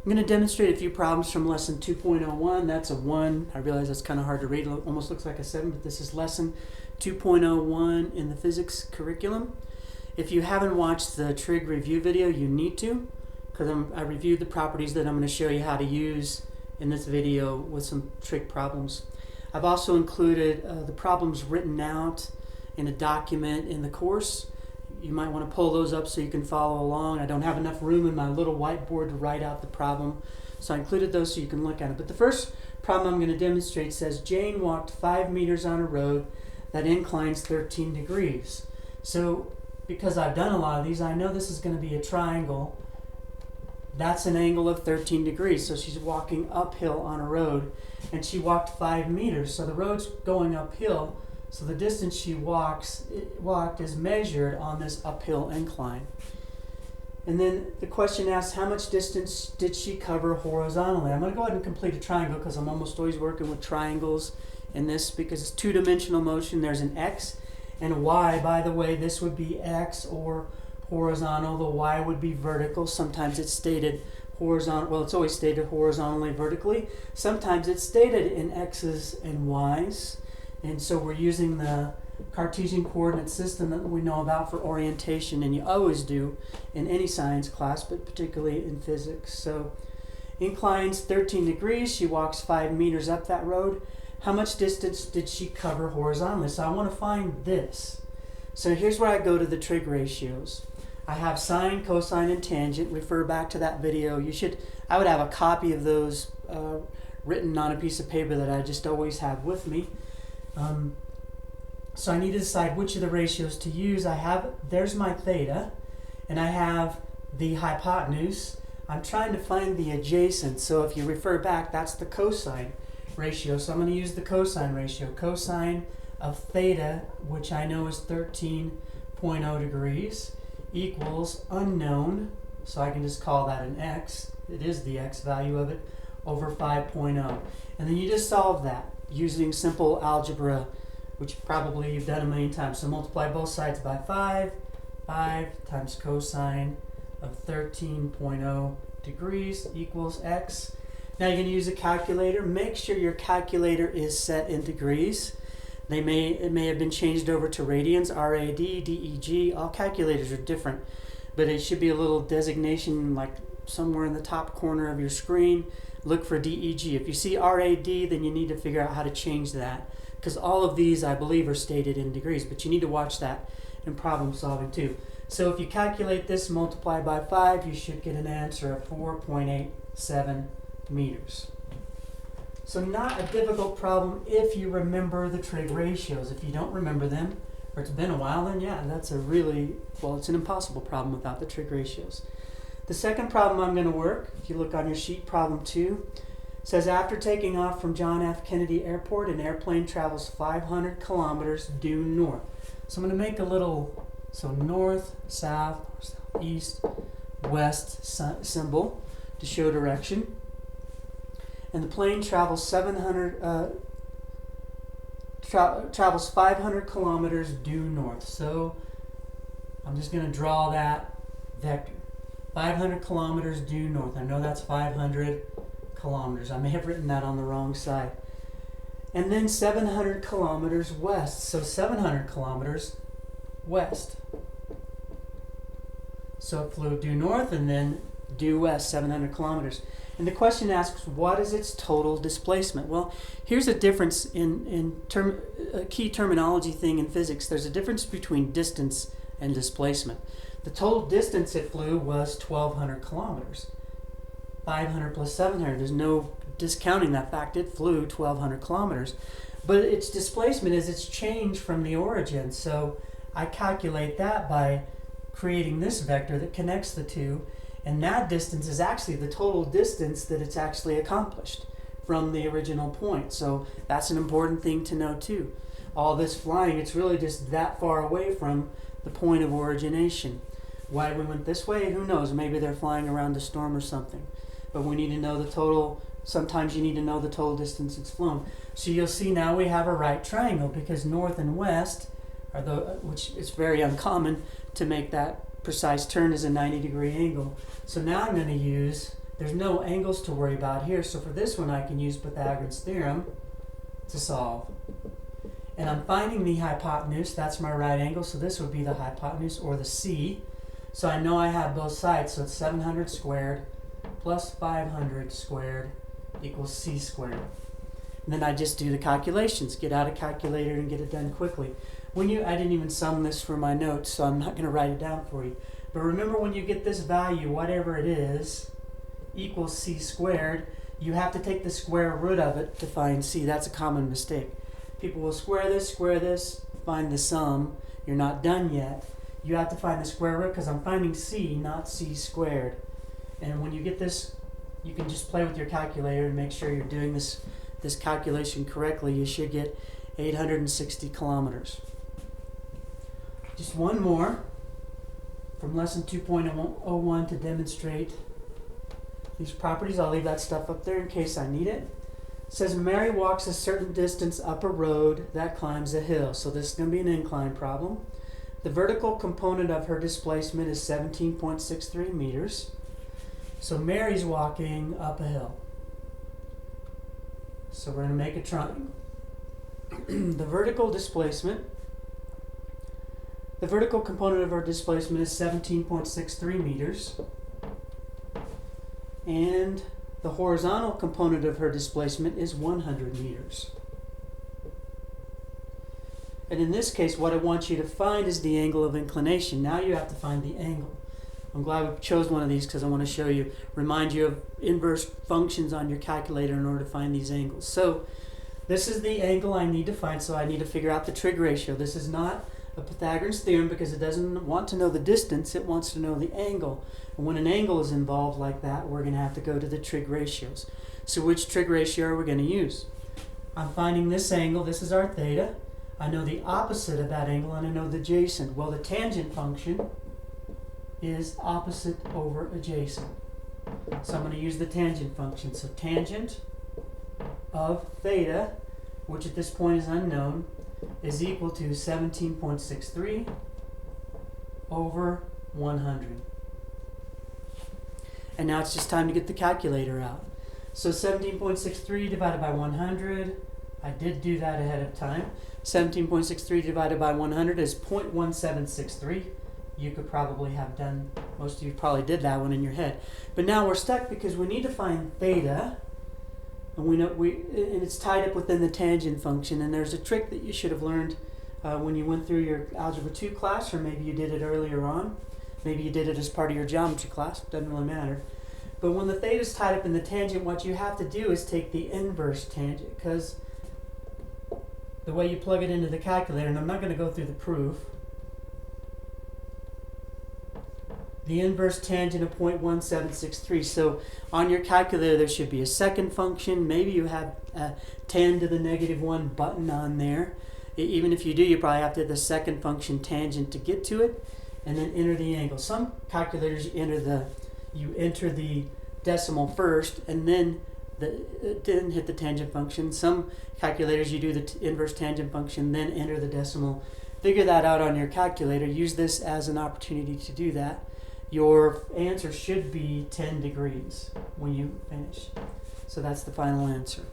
I'm going to demonstrate a few problems from lesson 2.01. That's a 1. I realize that's kind of hard to read. It almost looks like a 7, but this is lesson 2.01 in the physics curriculum. If you haven't watched the trig review video, you need to, because I reviewed the properties that I'm going to show you how to use in this video with some trig problems. I've also included the problems written out in a document in the course. You might want to pull those up so you can follow along. I don't have enough room in my little whiteboard to write out the problem, so I included those so you can look at it. But the first problem I'm going to demonstrate says Jane walked 5 meters on a road that inclines 13 degrees. So because I've done a lot of these, I know this is going to be a triangle. That's an angle of 13 degrees. So she's walking uphill on a road, and she walked 5 meters. So the road's going uphill. So the distance she walked is measured on this uphill incline. And then the question asks, how much distance did she cover horizontally? I'm going to go ahead and complete a triangle because I'm almost always working with triangles in this because it's two-dimensional motion. There's an X and a Y. By the way, this would be X or horizontal. The Y would be vertical. Sometimes it's stated horizontal. Well, it's always stated horizontally, vertically. Sometimes it's stated in X's and Y's. And so we're using the Cartesian coordinate system that we know about for orientation, and you always do in any science class, but particularly in physics. So inclines 13 degrees, she walks 5 meters up that road. How much distance did she cover horizontally? So I want to find this. So here's where I go to the trig ratios. I have sine, cosine, and tangent. Refer back to that video. I would have a copy of those written on a piece of paper that I just always have with me. So I need to decide which of the ratios to use. There's my theta, and I have the hypotenuse. I'm trying to find the adjacent, so if you refer back, that's the cosine ratio. So I'm going to use the cosine ratio. Cosine of theta, which I know is 13.0 degrees, equals unknown, so I can just call that an x. It is the x value of it, over 5.0. And then you just solve that using simple algebra, which probably you've done a million times. So multiply both sides by 5. 5 times cosine of 13.0 degrees equals x. Now you're going to use a calculator. Make sure your calculator is set in degrees. It may have been changed over to radians, RAD, DEG. All calculators are different, but it should be a little designation like somewhere in the top corner of your screen. Look for DEG. If you see RAD, then you need to figure out how to change that, because all of these, I believe, are stated in degrees, but you need to watch that in problem solving too. So if you calculate this, multiply by 5, you should get an answer of 4.87 meters. So not a difficult problem if you remember the trig ratios. If you don't remember them, or it's been a while, then yeah, that's it's an impossible problem without the trig ratios. The second problem I'm going to work, if you look on your sheet, problem 2, says after taking off from John F. Kennedy Airport, an airplane travels 500 kilometers due north. So I'm going to make a little, north, south, east, west symbol to show direction. And the plane travels 500 kilometers due north. So I'm just going to draw that vector. 500 kilometers due north. I know that's 500 kilometers. I may have written that on the wrong side. And then 700 kilometers west. So 700 kilometers west. So it flew due north and then due west, 700 kilometers. And the question asks, what is its total displacement? Well, here's a difference a key terminology thing in physics. There's a difference between distance and displacement. The total distance it flew was 1,200 kilometers. 500 plus 700. There's no discounting that fact. It flew 1,200 kilometers. But its displacement is its change from the origin. So I calculate that by creating this vector that connects the two. And that distance is actually the total distance that it's actually accomplished from the original point. So that's an important thing to know too. All this flying, it's really just that far away from the point of origination. Why we went this way, who knows? Maybe they're flying around a storm or something. But we need to know the total. Sometimes you need to know the total distance it's flown. So you'll see now we have a right triangle because north and west are which is very uncommon to make that precise turn as a 90-degree angle. So now I'm going to use There's no angles to worry about here, so for this one I can use Pythagoras theorem to solve. And I'm finding the hypotenuse, that's my right angle, so this would be the hypotenuse, or the C. So I know I have both sides, so it's 700 squared plus 500 squared equals C squared. And then I just do the calculations, get out a calculator and get it done quickly. I didn't even sum this for my notes, so I'm not going to write it down for you. But remember, when you get this value, whatever it is, equals C squared, you have to take the square root of it to find C. That's a common mistake. People will square this, find the sum. You're not done yet. You have to find the square root because I'm finding C, not C squared. And when you get this, you can just play with your calculator and make sure you're doing this calculation correctly. You should get 860 kilometers. Just one more from lesson 2.01 to demonstrate these properties. I'll leave that stuff up there in case I need it. It says Mary walks a certain distance up a road that climbs a hill. So this is going to be an incline problem. The vertical component of her displacement is 17.63 meters. So Mary's walking up a hill. So we're going to make a triangle. The vertical component of her displacement is 17.63 meters. And the horizontal component of her displacement is 100 meters. And in this case, what I want you to find is the angle of inclination. Now you have to find the angle. I'm glad we chose one of these because I want to show you, remind you of inverse functions on your calculator in order to find these angles. So this is the angle I need to find, so I need to figure out the trig ratio. This is not a Pythagoras theorem because it doesn't want to know the distance, it wants to know the angle. And when an angle is involved like that, we're going to have to go to the trig ratios. So which trig ratio are we going to use? I'm finding this angle, this is our theta. I know the opposite of that angle and I know the adjacent. Well, the tangent function is opposite over adjacent. So I'm going to use the tangent function. So tangent of theta, which at this point is unknown, is equal to 17.63 over 100. And now it's just time to get the calculator out. So 17.63 divided by 100, I did do that ahead of time. 17.63 divided by 100 is 0.1763. You could probably have done, most of you probably did that one in your head. But now we're stuck because we need to find theta. And and it's tied up within the tangent function. And there's a trick that you should have learned when you went through your Algebra 2 class, or maybe you did it earlier on. Maybe you did it as part of your geometry class. Doesn't really matter. But when the theta is tied up in the tangent, what you have to do is take the inverse tangent, because the way you plug it into the calculator, and I'm not going to go through the proof, the inverse tangent of 0.1763. So on your calculator there should be a second function. Maybe you have a tan to the -1 button on there. Even if you do, you probably have to hit the second function tangent to get to it, and then enter the angle. Some calculators you enter the decimal first and then hit the tangent function. Some calculators you do the inverse tangent function, then enter the decimal. Figure that out on your calculator. Use this as an opportunity to do that. Your answer should be 10 degrees when you finish. So that's the final answer.